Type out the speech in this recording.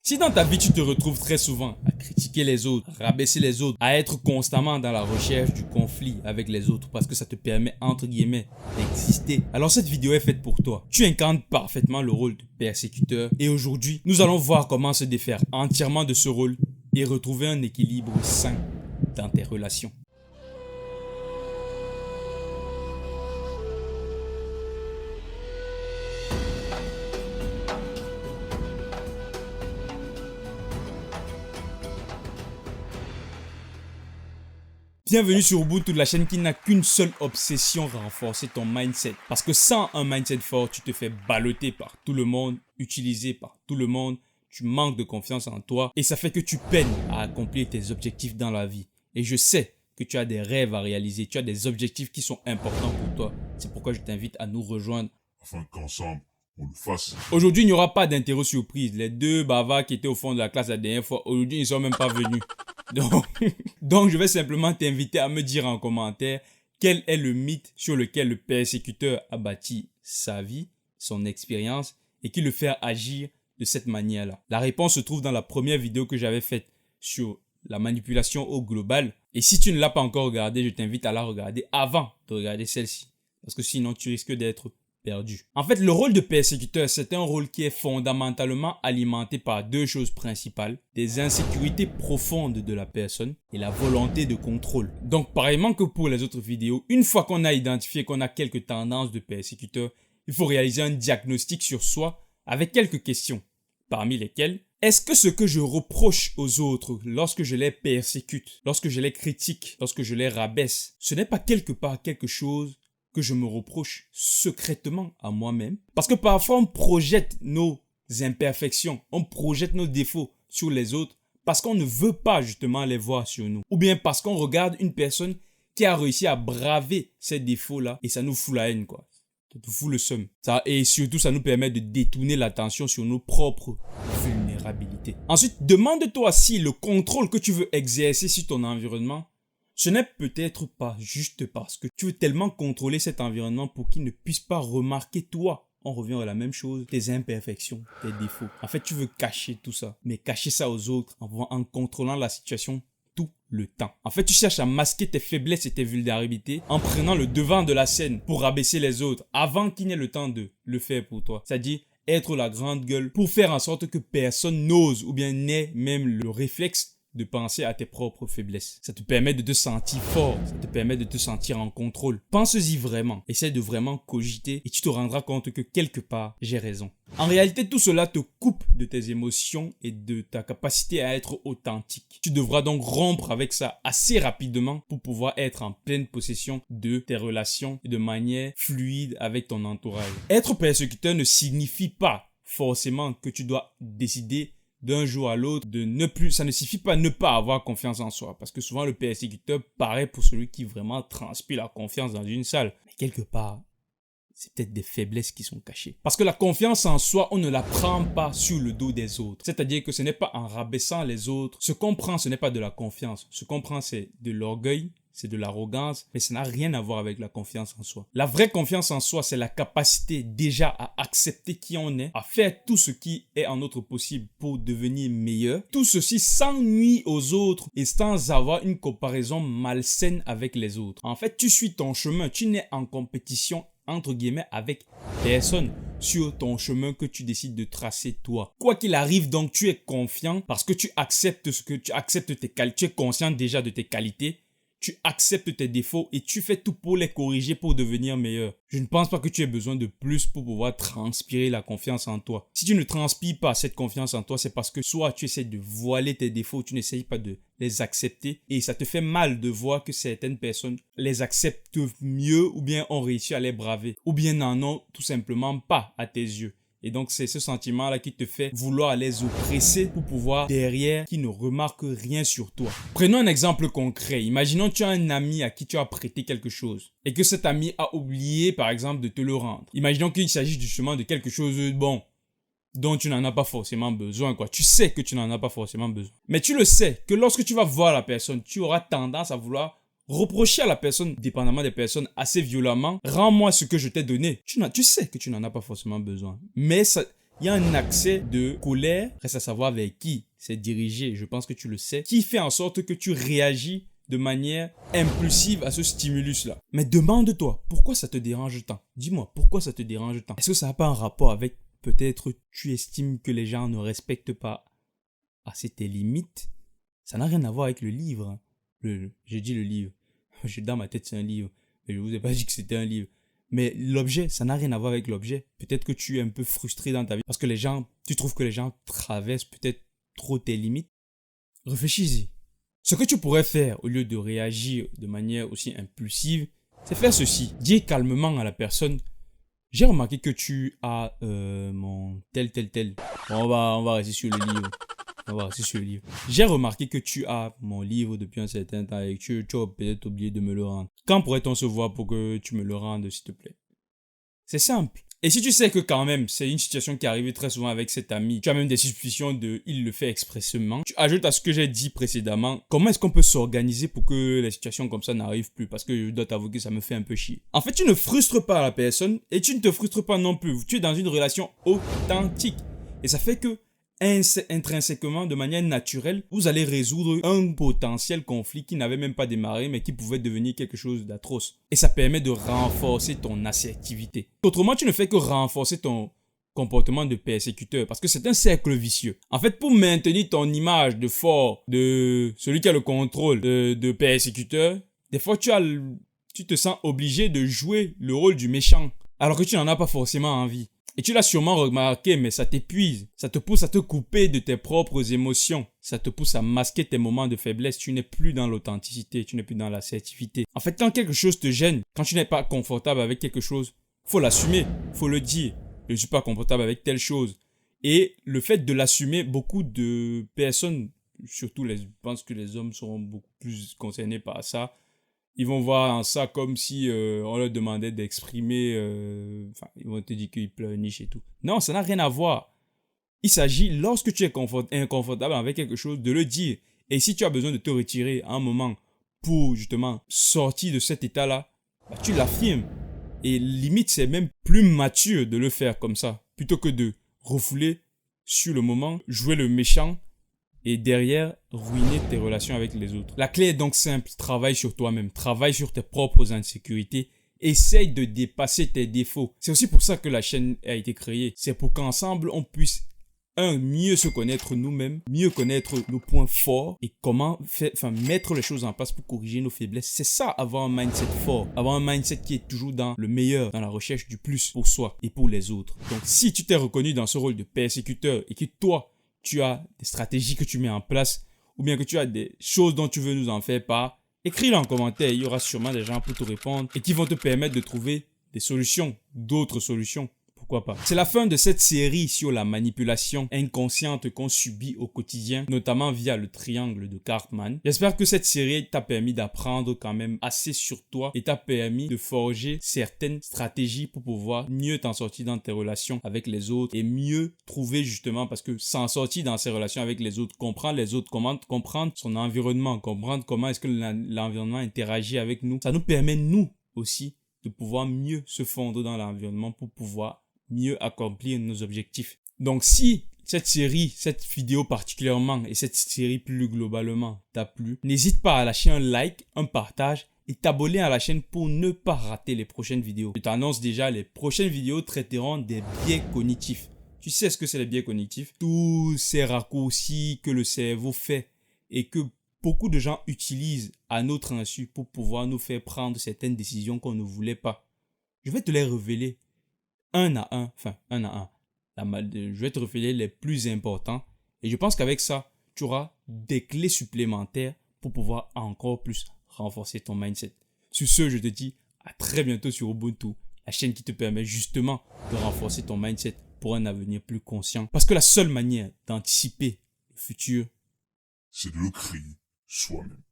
Si dans ta vie tu te retrouves très souvent à critiquer les autres, à rabaisser les autres, à être constamment dans la recherche du conflit avec les autres parce que ça te permet entre guillemets d'exister, alors cette vidéo est faite pour toi. Tu incarnes parfaitement le rôle de persécuteur et aujourd'hui nous allons voir comment se défaire entièrement de ce rôle et retrouver un équilibre sain dans tes relations. Bienvenue sur Ubuntu, la chaîne qui n'a qu'une seule obsession, renforcer ton mindset. Parce que sans un mindset fort, tu te fais balloter par tout le monde, utilisé par tout le monde, tu manques de confiance en toi et ça fait que tu peines à accomplir tes objectifs dans la vie. Et je sais que tu as des rêves à réaliser, tu as des objectifs qui sont importants pour toi. C'est pourquoi je t'invite à nous rejoindre afin qu'ensemble, on le fasse. Aujourd'hui, il n'y aura pas d'interro surprise. Les deux bavards qui étaient au fond de la classe la dernière fois, aujourd'hui, ils ne sont même pas venus. Donc, je vais simplement t'inviter à me dire en commentaire quel est le mythe sur lequel le persécuteur a bâti sa vie, son expérience et qui le fait agir de cette manière-là. La réponse se trouve dans la première vidéo que j'avais faite sur la manipulation au global. Et si tu ne l'as pas encore regardée, je t'invite à la regarder avant de regarder celle-ci. Parce que sinon, tu risques d'être perdu. En fait, le rôle de persécuteur, c'est un rôle qui est fondamentalement alimenté par deux choses principales, des insécurités profondes de la personne et la volonté de contrôle. Donc, pareillement que pour les autres vidéos, une fois qu'on a identifié qu'on a quelques tendances de persécuteur, il faut réaliser un diagnostic sur soi avec quelques questions, parmi lesquelles, est-ce que ce que je reproche aux autres lorsque je les persécute, lorsque je les critique, lorsque je les rabaisse, ce n'est pas quelque part quelque chose que je me reproche secrètement à moi-même? Parce que parfois on projette nos imperfections, on projette nos défauts sur les autres parce qu'on ne veut pas justement les voir sur nous. Ou bien parce qu'on regarde une personne qui a réussi à braver ces défauts-là et ça nous fout la haine, quoi. Ça nous fout le seum. Et surtout, ça nous permet de détourner l'attention sur nos propres vulnérabilités. Ensuite, demande-toi si le contrôle que tu veux exercer sur ton environnement, ce n'est peut-être pas juste parce que tu veux tellement contrôler cet environnement pour qu'il ne puisse pas remarquer toi. On revient à la même chose, tes imperfections, tes défauts. En fait, tu veux cacher tout ça, mais cacher ça aux autres en contrôlant la situation tout le temps. En fait, tu cherches à masquer tes faiblesses et tes vulnérabilités en prenant le devant de la scène pour rabaisser les autres avant qu'il n'ait le temps de le faire pour toi. C'est-à-dire être la grande gueule pour faire en sorte que personne n'ose ou bien n'ait même le réflexe de penser à tes propres faiblesses. Ça te permet de te sentir fort, ça te permet de te sentir en contrôle. Pense-y vraiment, essaie de vraiment cogiter et tu te rendras compte que quelque part, j'ai raison. En réalité, tout cela te coupe de tes émotions et de ta capacité à être authentique. Tu devras donc rompre avec ça assez rapidement pour pouvoir être en pleine possession de tes relations et de manière fluide avec ton entourage. Être persécuteur ne signifie pas forcément que tu dois décider d'un jour à l'autre, ça ne suffit pas ne pas avoir confiance en soi. Parce que souvent, le persécuteur paraît pour celui qui vraiment transpire la confiance dans une salle. Mais quelque part, c'est peut-être des faiblesses qui sont cachées. Parce que la confiance en soi, on ne la prend pas sur le dos des autres. C'est-à-dire que ce n'est pas en rabaissant les autres. Ce qu'on prend, ce n'est pas de la confiance. Ce qu'on prend, c'est de l'orgueil, c'est de l'arrogance, mais ça n'a rien à voir avec la confiance en soi. La vraie confiance en soi, c'est la capacité déjà à accepter qui on est, à faire tout ce qui est en notre possible pour devenir meilleur. Tout ceci sans nuire aux autres et sans avoir une comparaison malsaine avec les autres. En fait, tu suis ton chemin, tu n'es en compétition entre guillemets avec personne sur ton chemin que tu décides de tracer toi. Quoi qu'il arrive, donc tu es confiant parce que tu acceptes tes qualités, tu es conscient déjà de tes qualités. Tu acceptes tes défauts et tu fais tout pour les corriger pour devenir meilleur. Je ne pense pas que tu aies besoin de plus pour pouvoir transpirer la confiance en toi. Si tu ne transpires pas cette confiance en toi, c'est parce que soit tu essaies de voiler tes défauts, tu n'essayes pas de les accepter et ça te fait mal de voir que certaines personnes les acceptent mieux ou bien ont réussi à les braver ou bien n'en ont tout simplement pas à tes yeux. Et donc, c'est ce sentiment-là qui te fait vouloir les oppresser pour pouvoir derrière qui ne remarque rien sur toi. Prenons un exemple concret. Imaginons que tu as un ami à qui tu as prêté quelque chose et que cet ami a oublié, par exemple, de te le rendre. Imaginons qu'il s'agit justement de quelque chose dont tu n'en as pas forcément besoin, quoi. Tu sais que tu n'en as pas forcément besoin. Mais tu le sais que lorsque tu vas voir la personne, tu auras tendance à vouloir reprocher à la personne, dépendamment des personnes, assez violemment, rends-moi ce que je t'ai donné. Tu sais que tu n'en as pas forcément besoin. Mais il y a un accès de colère, reste à savoir vers qui c'est dirigé, je pense que tu le sais, qui fait en sorte que tu réagis de manière impulsive à ce stimulus-là. Mais demande-toi, pourquoi ça te dérange tant? Dis-moi, pourquoi ça te dérange tant? Est-ce que ça n'a pas un rapport avec peut-être tu estimes que les gens ne respectent pas assez tes limites? Ça n'a rien à voir avec le livre. Hein. J'ai dit le livre. Dans ma tête, c'est un livre. Mais je ne vous ai pas dit que c'était un livre. Mais l'objet, ça n'a rien à voir avec l'objet. Peut-être que tu es un peu frustré dans ta vie parce que tu trouves que les gens traversent peut-être trop tes limites. Réfléchis-y. Ce que tu pourrais faire au lieu de réagir de manière aussi impulsive, c'est faire ceci. Dis calmement à la personne, j'ai remarqué que tu as mon tel. Bon, on va rester sur le livre. J'ai remarqué que tu as mon livre depuis un certain temps et que tu as peut-être oublié de me le rendre. Quand pourrait-on se voir pour que tu me le rendes, s'il te plaît? C'est simple. Et si tu sais que quand même, c'est une situation qui arrive très souvent avec cet ami, tu as même des suspicions de il le fait expressément, tu ajoutes à ce que j'ai dit précédemment, comment est-ce qu'on peut s'organiser pour que les situations comme ça n'arrivent plus? Parce que je dois t'avouer que ça me fait un peu chier. En fait, tu ne frustres pas la personne et tu ne te frustres pas non plus. Tu es dans une relation authentique. Et ça fait que intrinsèquement, de manière naturelle, vous allez résoudre un potentiel conflit qui n'avait même pas démarré, mais qui pouvait devenir quelque chose d'atroce. Et ça permet de renforcer ton assertivité. Autrement, tu ne fais que renforcer ton comportement de persécuteur, parce que c'est un cercle vicieux. En fait, pour maintenir ton image de fort, de celui qui a le contrôle, de persécuteur, des fois tu te sens obligé de jouer le rôle du méchant, alors que tu n'en as pas forcément envie. Et tu l'as sûrement remarqué, mais ça t'épuise. Ça te pousse à te couper de tes propres émotions. Ça te pousse à masquer tes moments de faiblesse. Tu n'es plus dans l'authenticité, tu n'es plus dans l'assertivité. En fait, quand quelque chose te gêne, quand tu n'es pas confortable avec quelque chose, faut l'assumer, faut le dire. Je ne suis pas confortable avec telle chose. Et le fait de l'assumer, beaucoup de personnes, surtout je pense que les hommes seront beaucoup plus concernés par ça, ils vont voir ça comme si on leur demandait d'exprimer... ils vont te dire qu'ils pleurnichent et tout. Non, ça n'a rien à voir. Il s'agit, lorsque tu es inconfortable avec quelque chose, de le dire. Et si tu as besoin de te retirer à un moment pour justement sortir de cet état-là, bah, tu l'affirmes. Et limite, c'est même plus mature de le faire comme ça. Plutôt que de refouler sur le moment, jouer le méchant et derrière, ruiner tes relations avec les autres. La clé est donc simple. Travaille sur toi-même. Travaille sur tes propres insécurités. Essaye de dépasser tes défauts. C'est aussi pour ça que la chaîne a été créée. C'est pour qu'ensemble, on puisse, mieux se connaître nous-mêmes, mieux connaître nos points forts et comment mettre les choses en place pour corriger nos faiblesses. C'est ça, avoir un mindset fort. Avoir un mindset qui est toujours dans le meilleur, dans la recherche du plus pour soi et pour les autres. Donc, si tu t'es reconnu dans ce rôle de persécuteur et que toi, tu as des stratégies que tu mets en place ou bien que tu as des choses dont tu veux nous en faire part, écris-le en commentaire. Il y aura sûrement des gens pour te répondre et qui vont te permettre de trouver des solutions, d'autres solutions. Pourquoi pas? C'est la fin de cette série sur la manipulation inconsciente qu'on subit au quotidien, notamment via le triangle de Cartman. J'espère que cette série t'a permis d'apprendre quand même assez sur toi et t'a permis de forger certaines stratégies pour pouvoir mieux t'en sortir dans tes relations avec les autres et mieux trouver justement, parce que s'en sortir dans ses relations avec les autres, comprendre les autres, comprendre son environnement, comprendre comment est-ce que l'environnement interagit avec nous, ça nous permet nous aussi de pouvoir mieux se fondre dans l'environnement pour pouvoir mieux accomplir nos objectifs. Donc si cette série, cette vidéo particulièrement et cette série plus globalement t'a plu, n'hésite pas à lâcher un like, un partage et t'abonner à la chaîne pour ne pas rater les prochaines vidéos. Je t'annonce déjà, les prochaines vidéos traiteront des biais cognitifs. Tu sais ce que c'est les biais cognitifs? Tous ces raccourcis que le cerveau fait et que beaucoup de gens utilisent à notre insu pour pouvoir nous faire prendre certaines décisions qu'on ne voulait pas. Je vais te les révéler un à un. Je vais te révéler les plus importants. Et je pense qu'avec ça, tu auras des clés supplémentaires pour pouvoir encore plus renforcer ton mindset. Sur ce, je te dis à très bientôt sur Ubuntu, la chaîne qui te permet justement de renforcer ton mindset pour un avenir plus conscient. Parce que la seule manière d'anticiper le futur, c'est de le créer soi-même.